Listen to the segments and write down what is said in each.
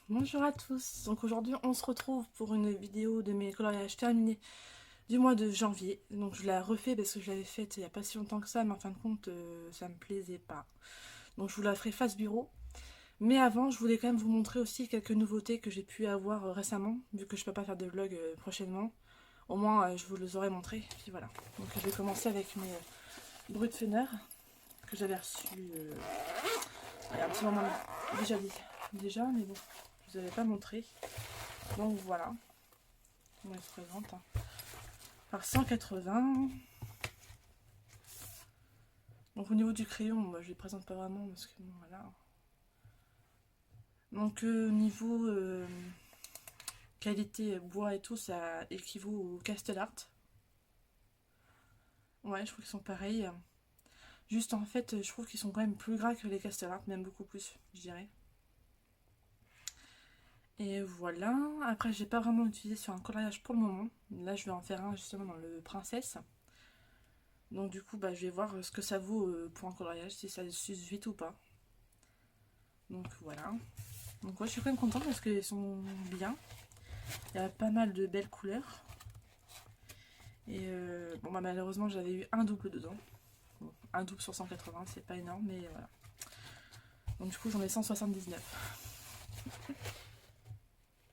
Bonjour à tous, donc aujourd'hui on se retrouve pour une vidéo de mes coloriages terminés du mois de janvier. Donc je la refais parce que je l'avais faite il n'y a pas si longtemps que ça, mais en fin de compte ça me plaisait pas. Donc je vous la ferai face bureau. Mais avant je voulais quand même vous montrer aussi quelques nouveautés que j'ai pu avoir récemment, vu que je peux pas faire de vlog prochainement. Au moins je vous les aurais montré, puis voilà. Donc je vais commencer avec mes Brutfener que j'avais reçus il y a un petit moment déjà, mais bon, je vous avais pas montré. Donc voilà, on se présente par 180. Donc au niveau du crayon, moi, je les présente pas vraiment parce que bon, voilà. Donc niveau qualité bois et tout, ça équivaut au Castle Art. Ouais, je trouve qu'ils sont pareils. Juste en fait, je trouve qu'ils sont quand même plus gras que les Castle Art, même beaucoup plus, je dirais. Et voilà. Après, j'ai pas vraiment utilisé sur un coloriage pour le moment. Là, je vais en faire un justement dans le Princesse. Donc du coup, bah, je vais voir ce que ça vaut pour un coloriage, si ça s'use vite ou pas. Donc voilà. Donc ouais, je suis quand même contente parce qu'ils sont bien. Il y a pas mal de belles couleurs. Et bon bah malheureusement j'avais eu un double dedans. Bon, un double sur 180, c'est pas énorme, mais voilà. Donc du coup j'en ai 179.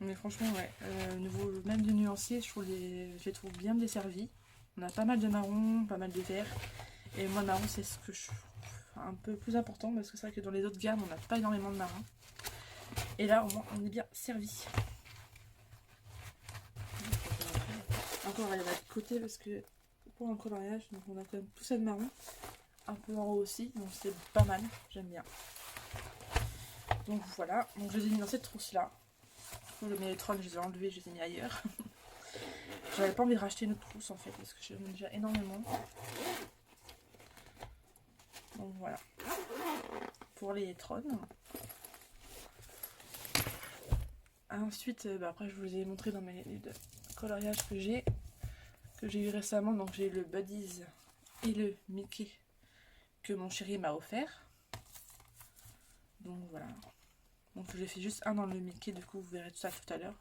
Mais franchement ouais, niveau même de nuancier, je les trouve bien desservis. On a pas mal de marron, pas mal de vert. Et moi le marron c'est ce que je trouve un peu plus important parce que c'est vrai que dans les autres gammes on n'a pas énormément de marron. Et là au moins on est bien servi. Encore elle va de côté parce que pour un coloriage, donc on a quand même tout ça de marron. Un peu en haut aussi, donc c'est pas mal, j'aime bien. Donc voilà, donc je les ai mis dans cette trousse là. Mes trolls, je les ai enlevés, je les ai mis ailleurs. J'avais pas envie de racheter une autre trousse en fait, parce que j'en ai déjà énormément. Donc voilà, pour les trolls. Ensuite, bah après je vous ai montré dans mes coloriages que j'ai eu récemment. Donc j'ai le Buddies et le Mickey que mon chéri m'a offert. Donc voilà. Donc j'ai fait juste un dans le Mickey, du coup vous verrez tout ça tout à l'heure.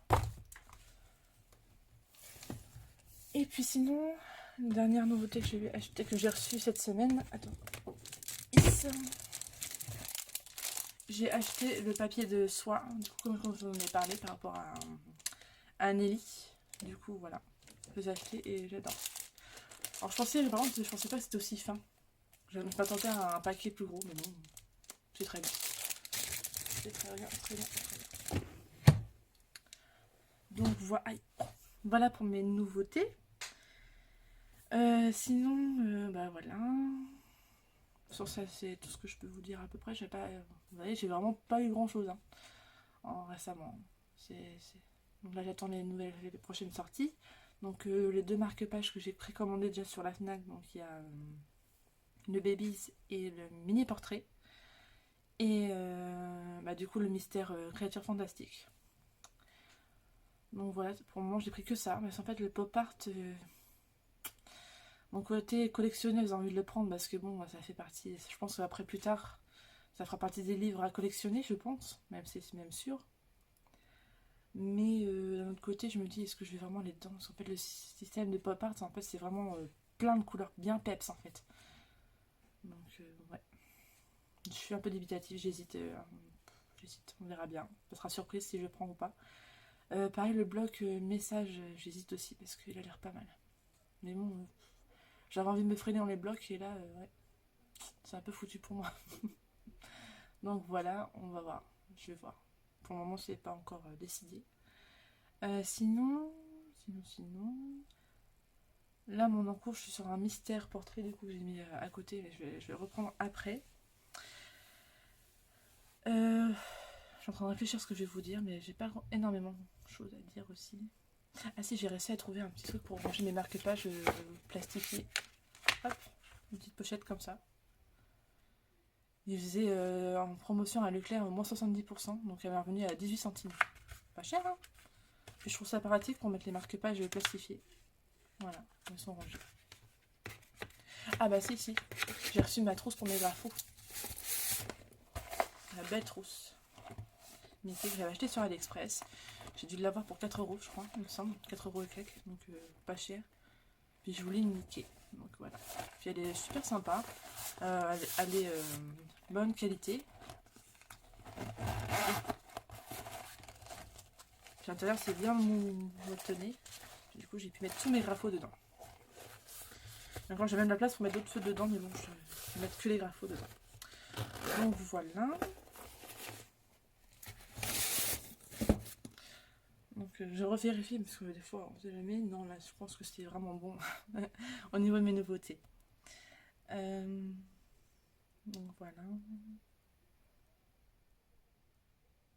Et puis sinon, une dernière nouveauté que j'ai acheté, que j'ai reçue cette semaine. Attends. J'ai acheté le papier de soie, du coup comme je vous en ai parlé par rapport à Nelly. Du coup voilà, je l'ai acheté et j'adore. Alors je pensais vraiment, je pensais pas que c'était aussi fin. Je ne m'attendais à un paquet plus gros, mais bon, c'est très bien. C'est très bien, très bien, très bien. Donc voilà pour mes nouveautés. Sinon, bah voilà. Sur ça, c'est tout ce que je peux vous dire à peu près. J'ai pas, vous voyez, j'ai vraiment pas eu grand chose récemment. Donc là, j'attends les prochaines sorties. Donc les deux marque-pages que j'ai précommandés déjà sur la Fnac, donc il y a le Babies et le mini portrait. Et bah, du coup, le mystère créature fantastique. Donc voilà, pour le moment, j'ai pris que ça. Mais en fait, le pop art, mon côté collectionneur, j'ai envie de le prendre parce que bon, ça fait partie. Je pense qu'après, plus tard, ça fera partie des livres à collectionner, je pense, même si c'est même sûr. Mais d'un autre côté, je me dis, est-ce que je vais vraiment aller dedans? Parce qu'en fait, le système de pop art, en fait, c'est vraiment plein de couleurs, bien peps en fait. Donc, ouais. Je suis un peu débitative, j'hésite. J'hésite, on verra bien. Ça sera surprise si je le prends ou pas. Pareil, le bloc message, j'hésite aussi parce qu'il a l'air pas mal. Mais bon, j'avais envie de me freiner dans les blocs et là, ouais, c'est un peu foutu pour moi. Donc voilà, on va voir. Je vais voir. Pour le moment, c'est pas encore décidé. Sinon. Là, mon encours, je suis sur un mystère portrait, du coup, j'ai mis à côté, mais je vais reprendre après. Je suis en train de réfléchir à ce que je vais vous dire, mais j'ai pas énormément de choses à dire aussi. Ah si, j'ai réussi à trouver un petit truc pour ranger mes marque-pages plastifiés. Hop, une petite pochette comme ça. Il faisait en promotion à Leclerc moins 70%, donc elle m'a revenu à 18 centimes. Pas cher, hein. Puis je trouve ça pratique pour mettre les marque-pages plastifiés. Voilà, ils sont rangés. Ah bah si, j'ai reçu ma trousse pour mes grafos. La belle trousse. Mickey que j'avais acheté sur AliExpress. J'ai dû l'avoir pour 4 euros, je crois, il me semble. 4 euros et quelques, donc pas cher. Puis je voulais une Mickey, donc voilà. Puis elle est super sympa. Elle est bonne qualité. Puis à l'intérieur, c'est bien molletonné. Du coup, j'ai pu mettre tous mes graphios dedans. Maintenant, j'ai même la place pour mettre d'autres feux dedans, mais bon, je vais mettre que les graphios dedans. Donc voilà. Donc je revérifie parce que des fois on sait jamais. Non, là je pense que c'était vraiment bon au niveau de mes nouveautés. Donc voilà.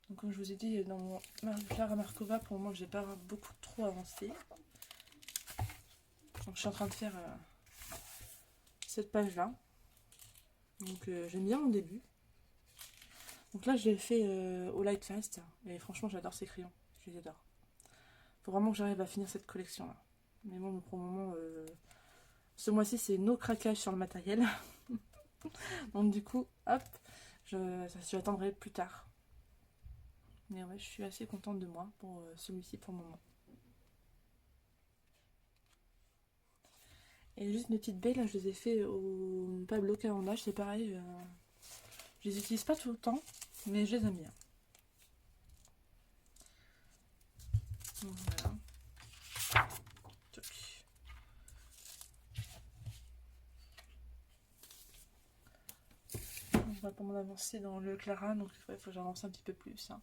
Donc comme je vous ai dit, dans mon Clara Markova, pour le moment j'ai pas beaucoup trop avancé. Donc je suis en train de faire cette page là. Donc j'aime bien mon début. Donc là je l'ai fait au Light Fast. Et franchement j'adore ces crayons. Je les adore. Faut vraiment que j'arrive à finir cette collection là. Mais bon, pour le moment, ce mois-ci, c'est no craquage sur le matériel. Donc du coup, hop, j'attendrai plus tard. Mais ouais, je suis assez contente de moi pour celui-ci pour le moment. Et juste mes petites baies, là, je les ai fait au Pablo Carandache, c'est pareil. Je les utilise pas tout le temps, mais je les aime bien. Donc voilà. Pour mon avancée dans le Clara, donc il faut que j'avance un petit peu plus. Hein.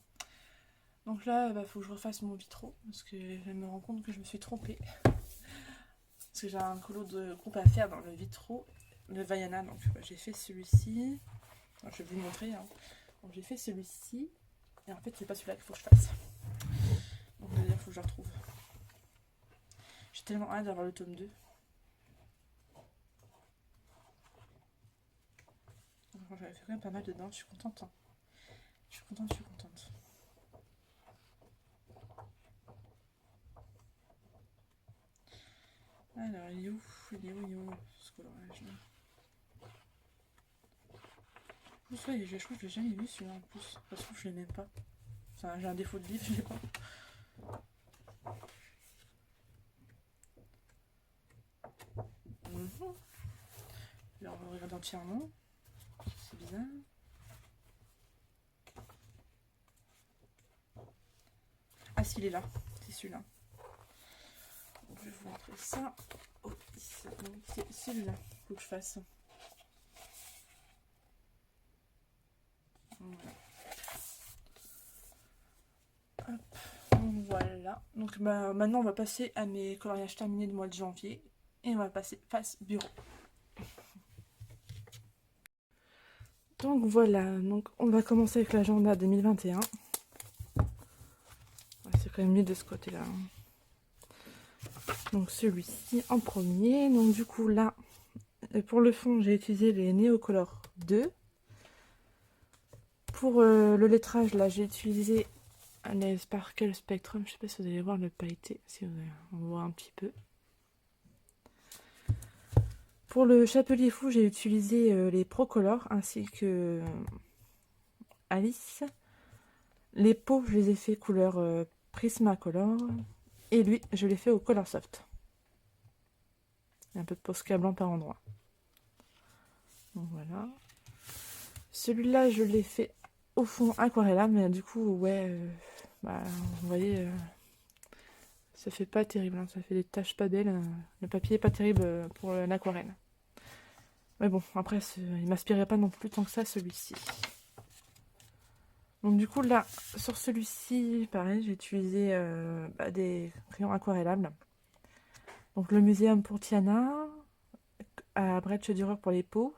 Donc là, il faut que je refasse mon vitro, parce que je me rends compte que je me suis trompée. Parce que j'ai un colo de groupe à faire dans le vitro de Vaiana, donc j'ai fait celui-ci. Je vais vous le montrer. Hein. Donc j'ai fait celui-ci, et en fait c'est pas celui-là qu'il faut que je fasse. Donc d'ailleurs il faut que je le retrouve. J'ai tellement hâte d'avoir le tome 2. J'avais fait quand même pas mal dedans, je suis contente. Hein. Je suis contente. Alors, il est où ce colorage là. Je crois que je l'ai jamais vu celui-là en plus. Parce que je l'ai même pas. Enfin, j'ai un défaut de livre, je l'ai pas. Alors, on va regarder entièrement. C'est bizarre. Ah, s'il est là. C'est celui-là. Donc, je vais vous montrer ça. Oh, c'est celui-là. Faut que je fasse. Voilà. Hop. Donc voilà. Donc maintenant on va passer à mes coloriages terminés du mois de janvier. Et on va passer face bureau. Donc voilà, donc on va commencer avec l'agenda 2021. C'est quand même mieux de ce côté-là. Donc celui-ci en premier. Donc du coup là, pour le fond, j'ai utilisé les Neocolor 2. Pour le lettrage, là, j'ai utilisé les Sparkle Spectrum. Je sais pas si vous allez voir le pailleté, si vous allez, on voit un petit peu. Pour le chapelier fou, j'ai utilisé les Procolor ainsi que Alice. Les pots, je les ai fait couleur Prismacolor. Et lui, je l'ai fait au Color Soft. Il y a un peu de Posca blanc par endroit. Donc voilà. Celui-là, je l'ai fait au fond aquarellable, mais du coup, ouais, vous voyez, ça fait pas terrible, hein, ça fait des taches pas belles. Le papier est pas terrible pour l'aquarelle. Mais bon, après, il m'inspirait pas non plus tant que ça, celui-ci. Donc du coup, là, sur celui-ci, pareil, j'ai utilisé des crayons aquarellables. Donc le Muséum pour Tiana, à Brecht Dürer pour les peaux.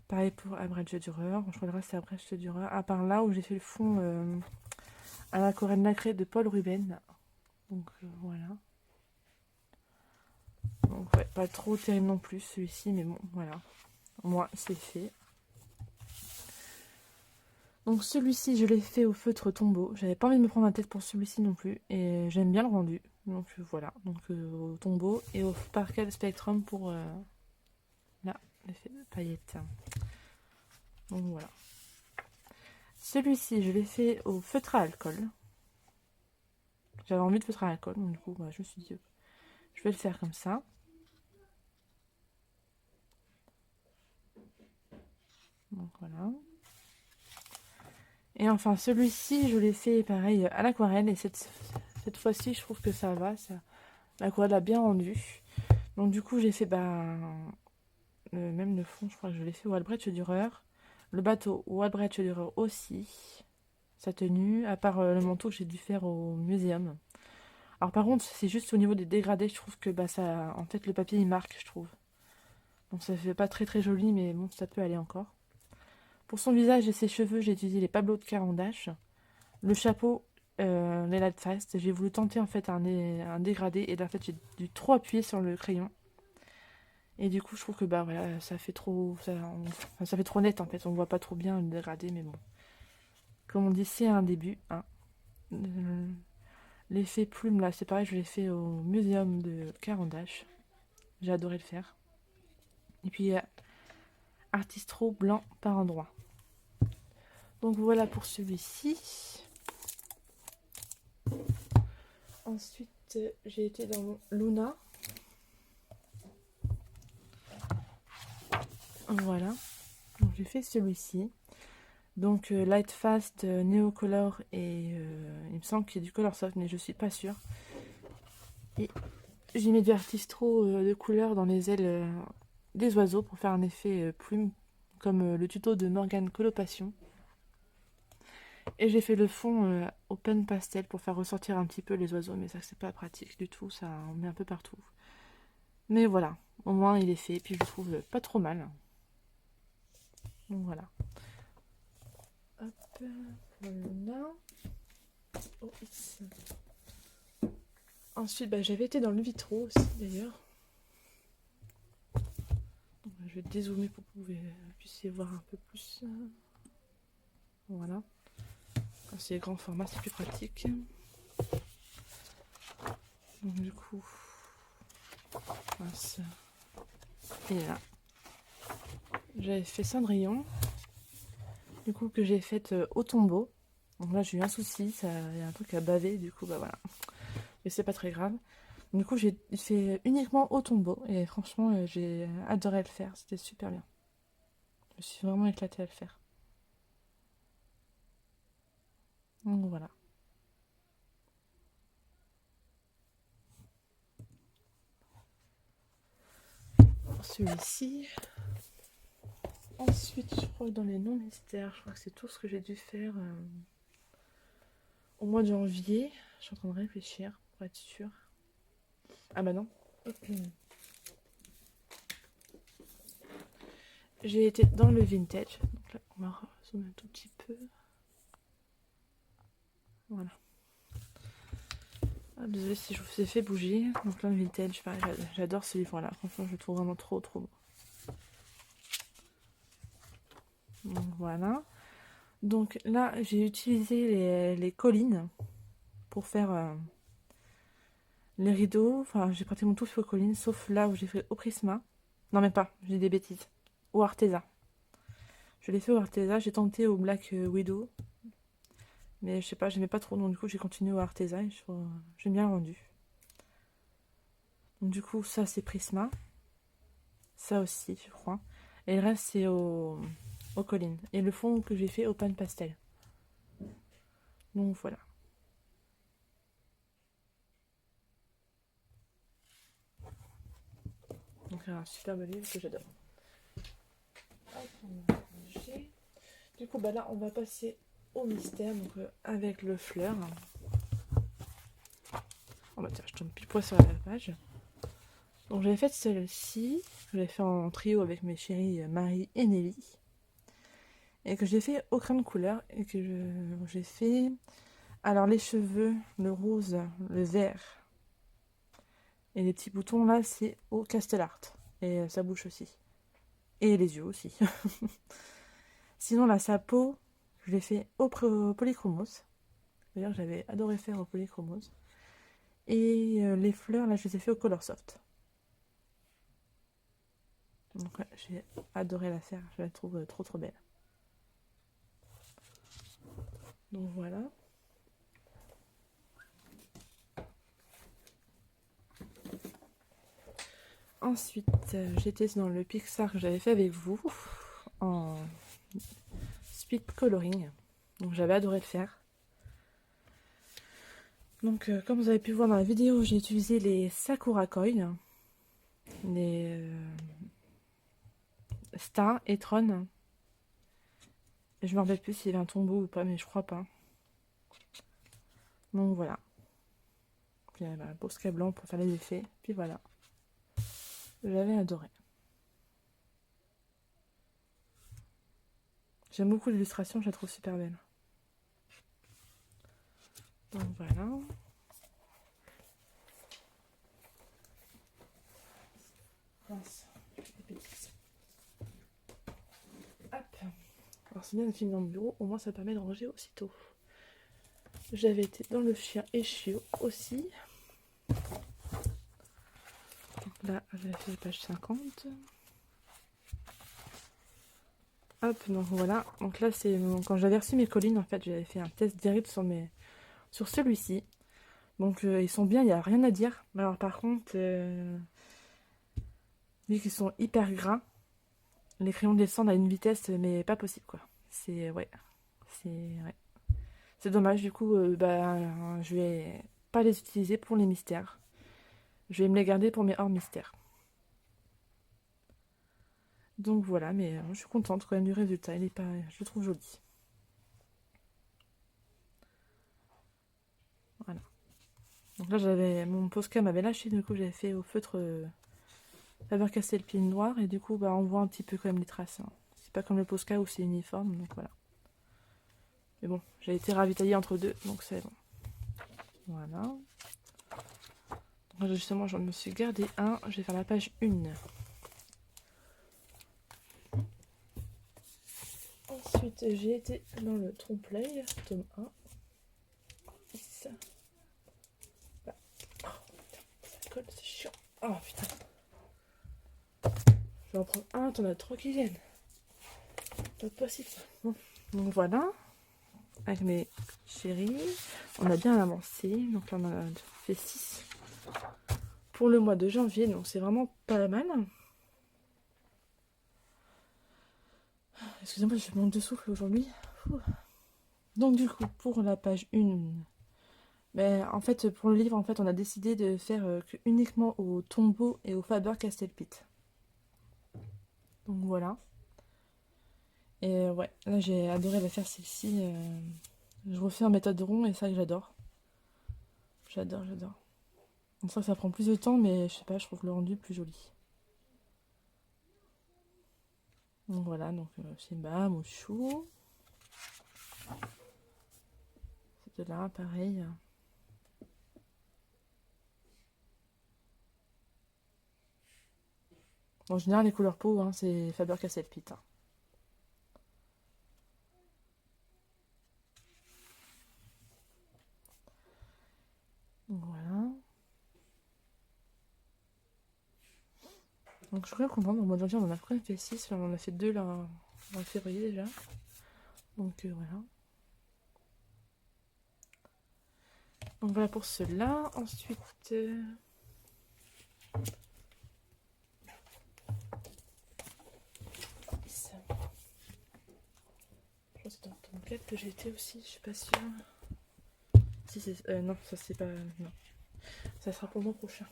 Pareil pour Brecht Dürer, je crois que le reste c'est à Brecht Dürer. À part là où j'ai fait le fond à l'aquarelle nacrée de Paul Ruben. Donc voilà. Donc ouais, pas trop terrible non plus celui-ci, mais bon, voilà. Moi, c'est fait. Donc celui-ci, je l'ai fait au feutre tombeau. J'avais pas envie de me prendre la tête pour celui-ci non plus. Et j'aime bien le rendu. Donc voilà. Donc au tombeau et au Sparkle Spectrum pour là, l'effet de paillettes. Donc voilà. Celui-ci, je l'ai fait au feutre à alcool. J'avais envie de feutre à alcool, donc du coup, je me suis dit, je vais le faire comme ça. Donc voilà. Et enfin, celui-ci, je l'ai fait pareil à l'aquarelle. Et cette fois-ci, je trouve que ça va. L'aquarelle a bien rendu. Donc du coup, j'ai fait même le fond, je crois que je l'ai fait au Albrecht Dürer. Le bateau au Albrecht Dürer aussi. Sa tenue, à part le manteau que j'ai dû faire au muséum. Alors par contre, c'est juste au niveau des dégradés, je trouve que ça, en fait, le papier il marque, je trouve. Donc ça fait pas très très joli, mais bon, ça peut aller encore. Pour son visage et ses cheveux, j'ai utilisé les Pablo de Carandache. Le chapeau, les Light Fast. J'ai voulu tenter en fait un dégradé, et là en fait j'ai dû trop appuyer sur le crayon. Et du coup, je trouve que voilà, ça fait trop, ça fait trop net en fait. On voit pas trop bien le dégradé, mais bon. Comme on dit, c'est un début. Hein. L'effet plume là, c'est pareil, je l'ai fait au muséum de Carandache. J'ai adoré le faire. Et puis artistro blanc par endroit. Donc voilà pour celui-ci. Ensuite, j'ai été dans mon Luna. Voilà. Donc j'ai fait celui-ci. Donc Light Fast, Neo Color et il me semble qu'il y a du Color Soft, mais je suis pas sûre. Et j'ai mis du artistro de couleur dans les ailes des oiseaux pour faire un effet plume, comme le tuto de Morgane Colopassion. Et j'ai fait le fond au pen pastel pour faire ressortir un petit peu les oiseaux, mais ça c'est pas pratique du tout, ça on met un peu partout. Mais voilà, au moins il est fait, puis je le trouve pas trop mal. Donc voilà. Hop, voilà. Oh, ici. Ensuite, j'avais été dans le vitro aussi d'ailleurs. Je vais dézoomer pour que vous puissiez voir un peu plus. Voilà. Quand c'est grand format, c'est plus pratique. Donc du coup, ça. Et là, j'avais fait Cendrillon. Du coup, que j'ai fait au tombeau. Donc là, j'ai eu un souci, il y a un truc à baver, du coup, voilà. Mais c'est pas très grave. Du coup, j'ai fait uniquement au tombeau. Et franchement, j'ai adoré le faire. C'était super bien. Je me suis vraiment éclatée à le faire. Donc voilà. Pour celui-ci. Ensuite, je crois que dans les non-mystères, je crois que c'est tout ce que j'ai dû faire au mois de janvier. Je suis en train de réfléchir pour être sûre. Ah bah non. J'ai été dans le vintage. Donc là, on va zoomer un tout petit peu. Voilà. Ah, désolée si je vous ai fait bouger. Donc là, le vintage, j'adore ce livre-là. Franchement, je le trouve vraiment trop beau. Donc voilà. Donc là, j'ai utilisé les collines pour faire les rideaux. Enfin, j'ai pratiquement tout fait aux collines, sauf là où j'ai fait au Prisma. Non, mais pas, j'ai des bêtises. Au Arteza. Je l'ai fait au Arteza. J'ai tenté au Black Widow. Mais je sais pas, j'aimais pas trop. Donc du coup, j'ai continué au Arteza et j'ai bien rendu. Donc du coup, ça, c'est Prisma. Ça aussi, je crois. Et le reste, c'est aux collines. Et le fond que j'ai fait au pan pastel. Donc voilà. Donc un superbe livre que j'adore. Du coup, là, on va passer au mystère, donc avec le fleur. Oh bah tiens, je tombe pile poil sur la page. Donc j'avais fait celle-ci, je l'ai fait en trio avec mes chéries Marie et Nelly. Et que j'ai fait au crayon de couleur. Et que j'ai fait... Alors les cheveux, le rose, le vert. Et les petits boutons là, c'est au Castel Art. Et sa bouche aussi. Et les yeux aussi. Sinon là, sa peau, je l'ai fait au polychromos. D'ailleurs, j'avais adoré faire au polychromos. Et les fleurs, là, je les ai fait au Color Soft. Donc, ouais, j'ai adoré la faire. Je la trouve trop belle. Donc voilà. Ensuite, j'étais dans le Pixar que j'avais fait avec vous en speed coloring. Donc j'avais adoré le faire. Donc comme vous avez pu voir dans la vidéo, j'ai utilisé les Sakura Coin, les Star et Tron. Je me rappelle plus s'il y avait un tombeau ou pas, mais je crois pas. Donc voilà. Puis il y a un Posca blanc pour faire les effets. Puis voilà. J'avais adoré. J'aime beaucoup l'illustration, je la trouve super belle. Donc voilà. Hop. Alors c'est bien de filmer dans le bureau, au moins ça permet de ranger aussitôt. J'avais été dans le chien et chiot aussi. Donc là, j'avais fait page 50. Hop, donc voilà. Donc là, c'est quand j'avais reçu mes collines, en fait, j'avais fait un test direct sur celui-ci. Donc ils sont bien, il n'y a rien à dire. Alors par contre, vu qu'ils sont hyper gras, les crayons descendent à une vitesse, mais pas possible quoi. C'est ouais. C'est dommage, du coup, je vais pas les utiliser pour les mystères. Je vais me les garder pour mes hors mystères. Donc voilà, mais je suis contente quand même du résultat. Il est pas, je le trouve joli. Voilà. Donc là, j'avais mon Posca m'avait lâché, du coup, j'avais fait au feutre Faber-Castell pile noir, et du coup, on voit un petit peu quand même les traces. Hein. C'est pas comme le Posca où c'est uniforme, donc voilà. Mais bon, j'ai été ravitaillée entre deux, donc c'est bon. Voilà. Donc là, justement, je me suis gardé un. Je vais faire la page 1. Ensuite, j'ai été dans le trompe-l'œil, tome 1. Ça. Bah. Oh, putain, ça colle, c'est chiant. Oh putain. Je vais en prendre un, t'en as 3 qui viennent. Pas possible. Bon. Donc voilà. Avec mes chéris. On a bien avancé. Donc là, on a fait 6 pour le mois de janvier. Donc c'est vraiment pas mal. Excusez-moi, je manque de souffle aujourd'hui. Donc du coup, pour la page 1, en fait, pour le livre, en fait, on a décidé de faire que uniquement au tombeau et au Faber-Castell Pit. Donc voilà. Et ouais, là j'ai adoré la faire celle-ci. Je refais en méthode rond et ça que j'adore. J'adore. Donc ça prend plus de temps, mais je sais pas, je trouve le rendu plus joli. Donc voilà, donc Simba, Mouchou. C'était là, pareil. En général, les couleurs peau, hein, c'est Faber-Castell Pit. Hein. Voilà. Donc je suis très contente. Au mois de janvier, on en a quand même fait 6. On en a fait 2 là, en février déjà. Donc voilà. Donc voilà pour cela. Ensuite... Je pense que dans le tome 4 que j'ai été aussi, je suis pas sûre. Si c'est... non, ça c'est pas... Non. Ça sera pour le mois prochain.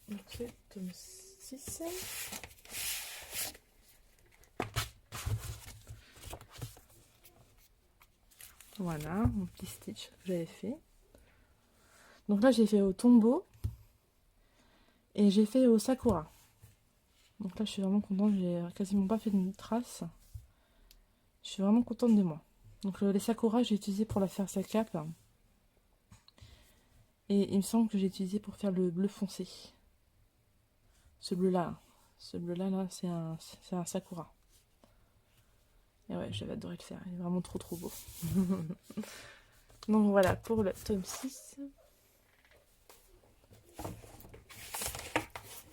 Donc c'est tome 6. Voilà, mon petit stitch que j'avais fait. Donc là, j'ai fait au tombeau. Et j'ai fait au sakura. Donc là, je suis vraiment contente. J'ai quasiment pas fait de traces. Je suis vraiment contente de moi. Donc les sakura, j'ai utilisé pour la faire sa cape. Et il me semble que j'ai utilisé pour faire le bleu foncé. Ce bleu-là. Ce bleu-là, là, c'est un sakura. Et ouais, j'avais adoré le faire. Il est vraiment trop beau. Donc voilà, pour le tome 6.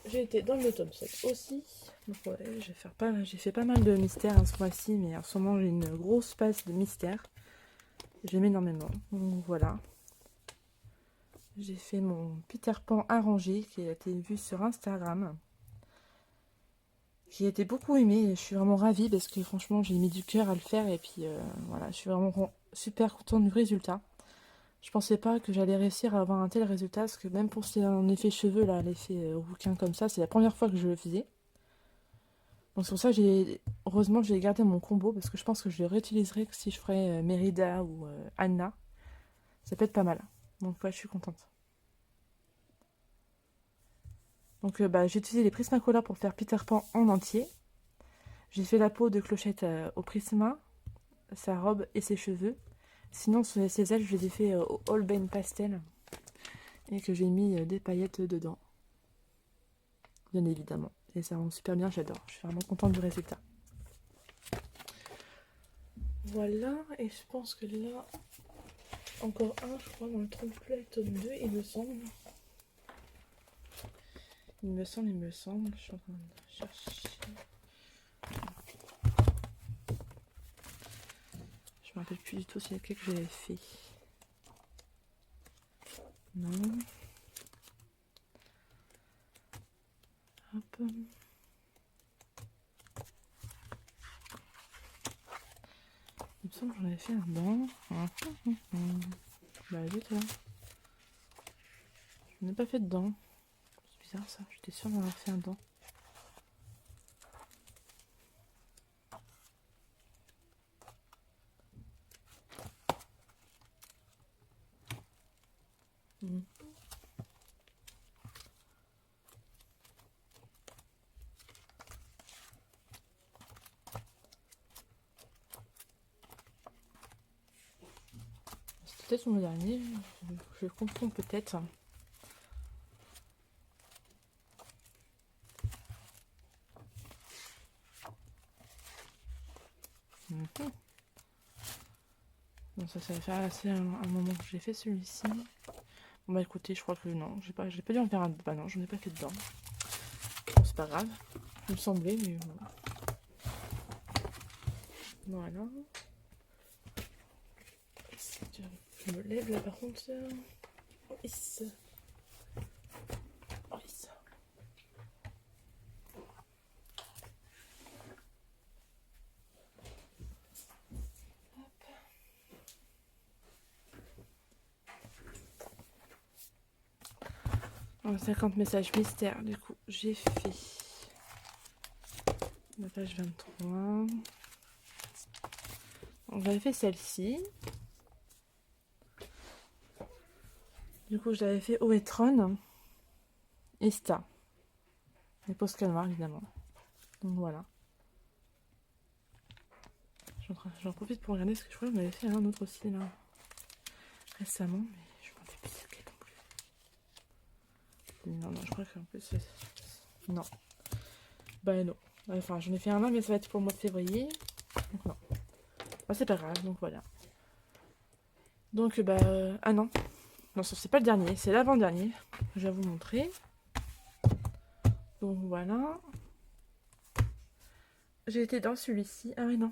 J'ai été dans le tome 7 aussi. Donc ouais, j'ai fait pas mal de mystères ce mois-ci, mais en ce moment j'ai une grosse passe de mystères. J'aime énormément. Donc voilà. J'ai fait mon Peter Pan arrangé qui a été vu sur Instagram. Qui a été beaucoup aimé. Et je suis vraiment ravie parce que franchement j'ai mis du cœur à le faire. Et puis voilà, je suis vraiment super contente du résultat. Je pensais pas que j'allais réussir à avoir un tel résultat. Parce que même pour un effet cheveux, là, l'effet rouquin comme ça, c'est la première fois que je le faisais. Donc c'est pour ça que heureusement j'ai gardé mon combo parce que je pense que je le réutiliserai si je ferais Mérida ou Anna. Ça peut être pas mal. Donc ouais, je suis contente. Donc j'ai utilisé les Prismacolor pour faire Peter Pan en entier. J'ai fait la peau de Clochette au Prisma, sa robe et ses cheveux. Sinon ses ailes, je les ai fait au Holbein Pastel et que j'ai mis des paillettes dedans. Bien évidemment. Et ça rend super bien, j'adore. Je suis vraiment contente du résultat. Voilà, et je pense que là, encore un, je crois, dans le trompe-l'œil tome 2, il me semble. Il me semble. Je suis en train de chercher. Je me rappelle plus du tout s'il y a lequel que j'avais fait. Non. Hop. Il me semble que j'en avais fait un dedans. Bah vite là. Je n'en ai pas fait dedans. C'est bizarre ça, j'étais sûre d'en avoir fait un dedans. C'est peut-être mon dernier, je confonds peut-être. Bon, ça va faire assez un moment que j'ai fait celui-ci. Bon bah écoutez, je crois que non, j'ai pas dû en faire un. Bah non, j'en ai pas fait dedans. Bon, c'est pas grave, il me semblait, mais voilà. Je me lève là par contre. Yes. Yes. Oh, 50 messages mystères, du coup, j'ai fait la page 23. Donc, j'avais fait celle-ci. Du coup, j'avais fait Oetron et Sta. Les postes calmars, évidemment. Donc voilà. J'en profite pour regarder parce que je crois que j'en avais fait un autre aussi là récemment, mais je m'en rappelle plus lequel non plus. Non, je crois qu'en plus c'est. Non. Bah non. Enfin, j'en ai fait un là, mais ça va être pour le mois de février. Donc non. Bah, c'est pas grave, donc voilà. Donc ah non. Non, c'est pas le dernier, c'est l'avant-dernier. Je vais vous montrer. Donc voilà. J'ai été dans celui-ci. Ah oui, non.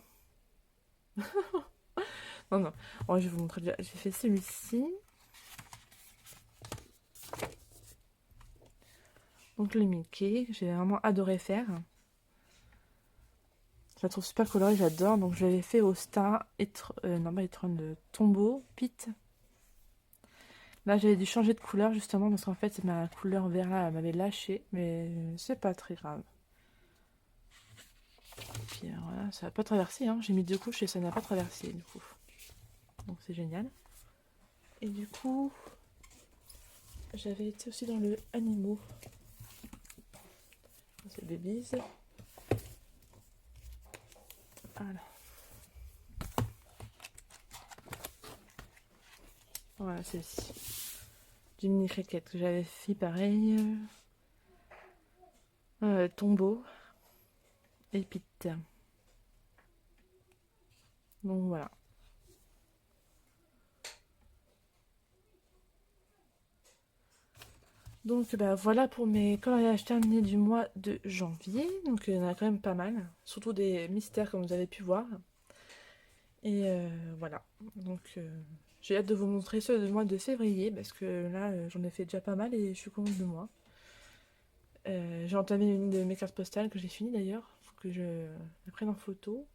non. Bon, je vais vous montrer. J'ai fait celui-ci. Donc le Mickey, j'ai vraiment adoré faire. Je la trouve super colorée, j'adore. Donc je l'avais fait au Star, non pas Etron, de Tombeau, Pete. Là j'avais dû changer de couleur justement parce qu'en fait ma couleur vert là m'avait lâché. Mais c'est pas très grave. Et puis voilà, ça n'a pas traversé. Hein. J'ai mis 2 couches et ça n'a pas traversé du coup. Donc c'est génial. Et du coup, j'avais été aussi dans le Animaux. C'est Babies. Voilà. Voilà, celle-ci. Du mini cricket que j'avais fait pareil. Tombeau. Et Pete. Donc voilà. Donc bah voilà pour mes coloriages terminés du mois de janvier. Donc il y en a quand même pas mal, surtout des mystères comme vous avez pu voir. Et voilà, donc j'ai hâte de vous montrer ceux du mois de février parce que là j'en ai fait déjà pas mal et je suis contente de moi. J'ai entamé une de mes cartes postales que j'ai fini d'ailleurs, faut que je la prenne en photo.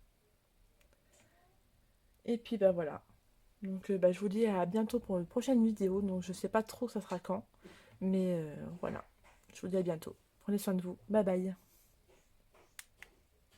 Et puis bah voilà, donc bah, je vous dis à bientôt pour une prochaine vidéo, donc je sais pas trop ça sera quand, mais voilà, je vous dis à bientôt. Prenez soin de vous, bye bye.